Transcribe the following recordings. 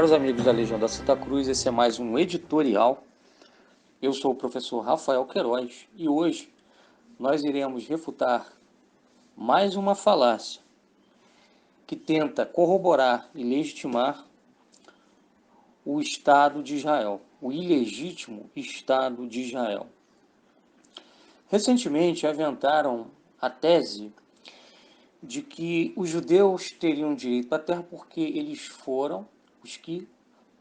Caros amigos da Legião da Santa Cruz, esse é mais um editorial. Eu sou o professor Rafael Queiroz e hoje nós iremos refutar mais uma falácia que tenta corroborar e legitimar o Estado de Israel, o ilegítimo Estado de Israel. Recentemente aventaram a tese de que os judeus teriam direito à terra porque eles foram os que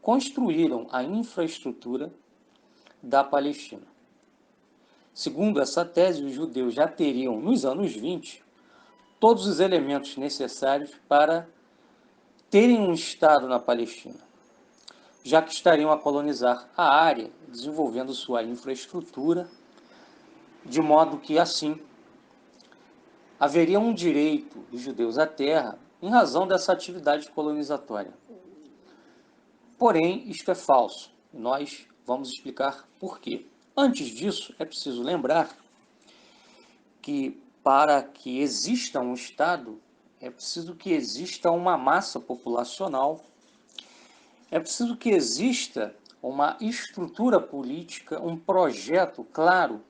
construíram a infraestrutura da Palestina. Segundo essa tese, os judeus já teriam, nos anos 20, todos os elementos necessários para terem um Estado na Palestina, já que estariam a colonizar a área, desenvolvendo sua infraestrutura, de modo que, assim, haveria um direito dos judeus à terra em razão dessa atividade colonizatória. Porém, isto é falso, e nós vamos explicar por quê. Antes disso, é preciso lembrar que para que exista um Estado, é preciso que exista uma massa populacional, é preciso que exista uma estrutura política, um projeto claro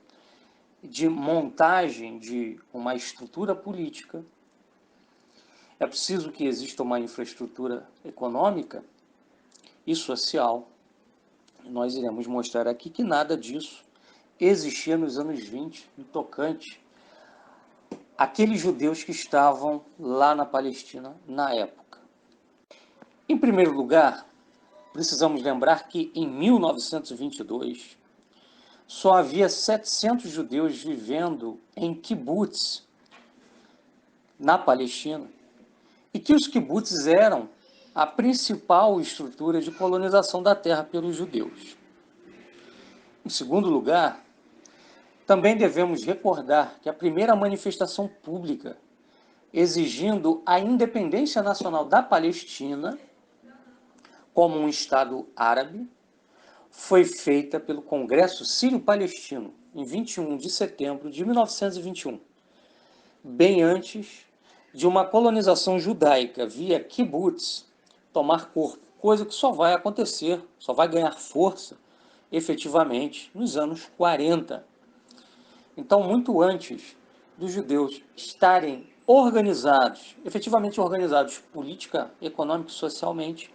de montagem de uma estrutura política, é preciso que exista uma infraestrutura econômica e social. Nós iremos mostrar aqui que nada disso existia nos anos 20, no tocante àqueles judeus que estavam lá na Palestina na época. Em primeiro lugar, precisamos lembrar que em 1922 só havia 700 judeus vivendo em kibbutz na Palestina e que os kibbutzes eram a principal estrutura de colonização da terra pelos judeus. Em segundo lugar, também devemos recordar que a primeira manifestação pública exigindo a independência nacional da Palestina como um Estado árabe foi feita pelo Congresso Sírio-Palestino em 21 de setembro de 1921, bem antes de uma colonização judaica via kibbutz tomar corpo, coisa que só vai acontecer, só vai ganhar força efetivamente nos anos 40. Então, muito antes dos judeus estarem organizados, efetivamente organizados política, econômica e socialmente,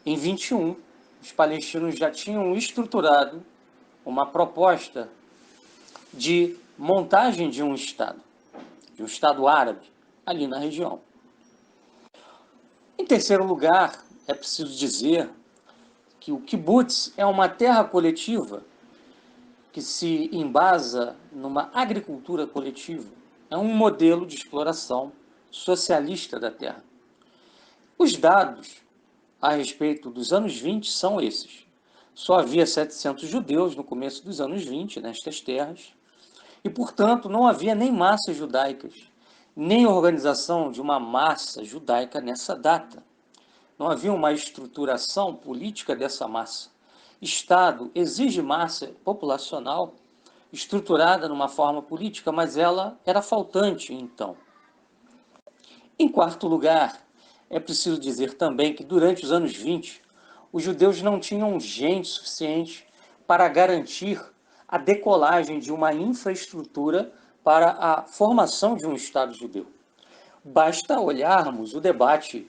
em 21, os palestinos já tinham estruturado uma proposta de montagem de um Estado árabe, ali na região. Em terceiro lugar, é preciso dizer que o kibbutz é uma terra coletiva que se embasa numa agricultura coletiva. É um modelo de exploração socialista da terra. Os dados a respeito dos anos 20 são esses. Só havia 700 judeus no começo dos anos 20 nestas terras, e, portanto, não havia nem massas judaicas, nem organização de uma massa judaica nessa data. Não havia uma estruturação política dessa massa. Estado exige massa populacional estruturada numa forma política, mas ela era faltante, então. Em quarto lugar, é preciso dizer também que durante os anos 20, os judeus não tinham gente suficiente para garantir a decolagem de uma infraestrutura para a formação de um Estado judeu. Basta olharmos o debate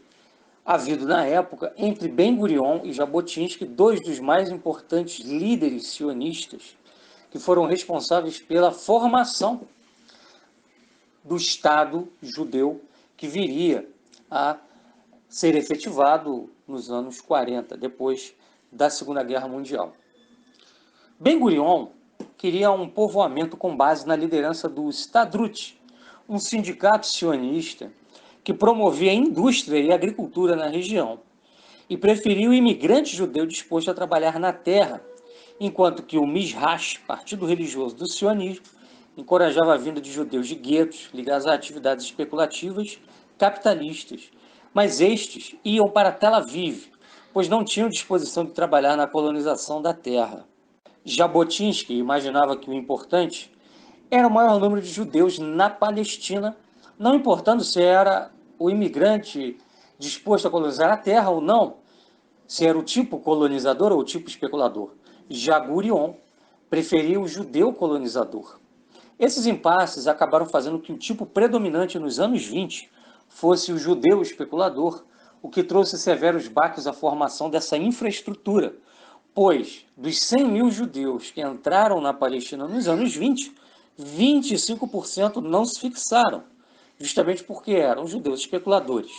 havido na época entre Ben-Gurion e Jabotinsky, dois dos mais importantes líderes sionistas que foram responsáveis pela formação do Estado judeu que viria a ser efetivado nos anos 40, depois da Segunda Guerra Mundial. Ben-Gurion queria um povoamento com base na liderança do Stadrut, um sindicato sionista que promovia indústria e agricultura na região, e preferiu o imigrante judeu disposto a trabalhar na terra, enquanto que o Mishrash, partido religioso do sionismo, encorajava a vinda de judeus de guetos ligados a atividades especulativas capitalistas, mas estes iam para Tel Aviv, pois não tinham disposição de trabalhar na colonização da terra. Jabotinsky imaginava que o importante era o maior número de judeus na Palestina, não importando se era o imigrante disposto a colonizar a terra ou não, se era o tipo colonizador ou o tipo especulador. Jagurion preferia o judeu colonizador. Esses impasses acabaram fazendo que o tipo predominante nos anos 20 fosse o judeu especulador, o que trouxe severos baques à formação dessa infraestrutura, pois dos 100 mil judeus que entraram na Palestina nos anos 20, 25% não se fixaram, justamente porque eram judeus especuladores.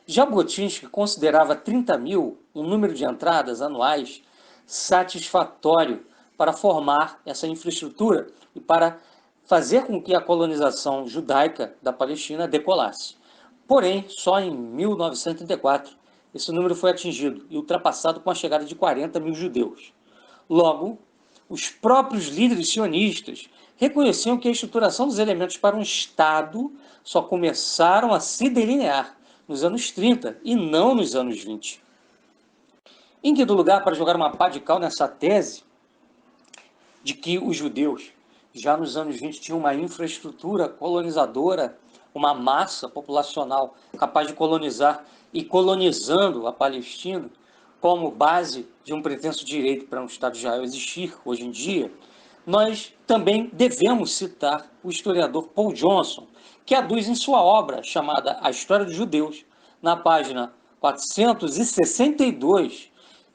Jabotinsky considerava 30 mil um número de entradas anuais satisfatório para formar essa infraestrutura e para fazer com que a colonização judaica da Palestina decolasse. Porém, só em 1934 esse número foi atingido e ultrapassado com a chegada de 40 mil judeus. Logo, os próprios líderes sionistas reconheciam que a estruturação dos elementos para um Estado só começaram a se delinear nos anos 30 e não nos anos 20. Em quinto lugar, para jogar uma pá de cal nessa tese de que os judeus, já nos anos 20, tinham uma infraestrutura colonizadora, uma massa populacional capaz de colonizar e colonizando a Palestina, como base de um pretenso direito para um Estado de Israel existir hoje em dia, nós também devemos citar o historiador Paul Johnson, que aduz em sua obra chamada A História dos Judeus, na página 462,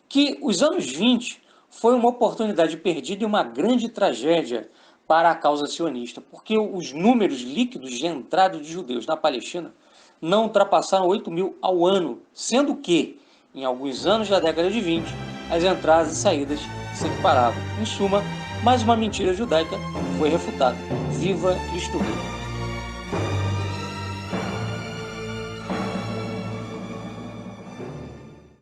que os anos 20 foi uma oportunidade perdida e uma grande tragédia para a causa sionista, porque os números líquidos de entrada de judeus na Palestina não ultrapassaram 8 mil ao ano, sendo que, em alguns anos da década de 20, as entradas e saídas se equiparavam. Em suma, mais uma mentira judaica foi refutada. Viva Cristo Rei!